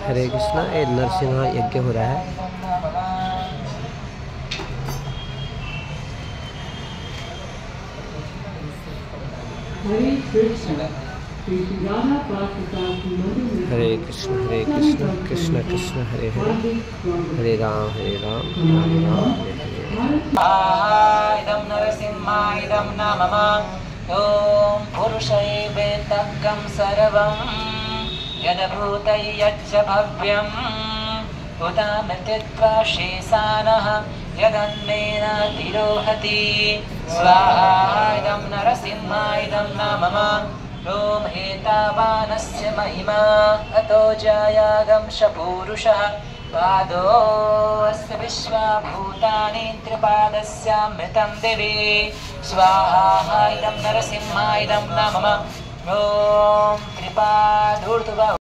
हरे कृष्णा। ये नरसिंह यज्ञ हो रहा है। हरे कृष्ण कृष्ण कृष्ण हरे हरे, हरे राम राम राम हरे हरे। इदं नरसिंहायदं नमः। ॐ पुरुषैवेत्तकं सर्वं यद्भूतं यच्च भव्यं उदामृत्यत्वा शेषानः यदन्नेन तिरोहति। स्वाहा इदं नरसिंहायदं नमः। ॐ हेतावानस्य महिमा अतो जायागंश पूरुषः पादोऽस्य विश्वभूतानि त्रिपादस्यामृतं दिवि। स्वाहा इदं नरसिंहायदं नमः। ॐ त्रिपादूर्ध्व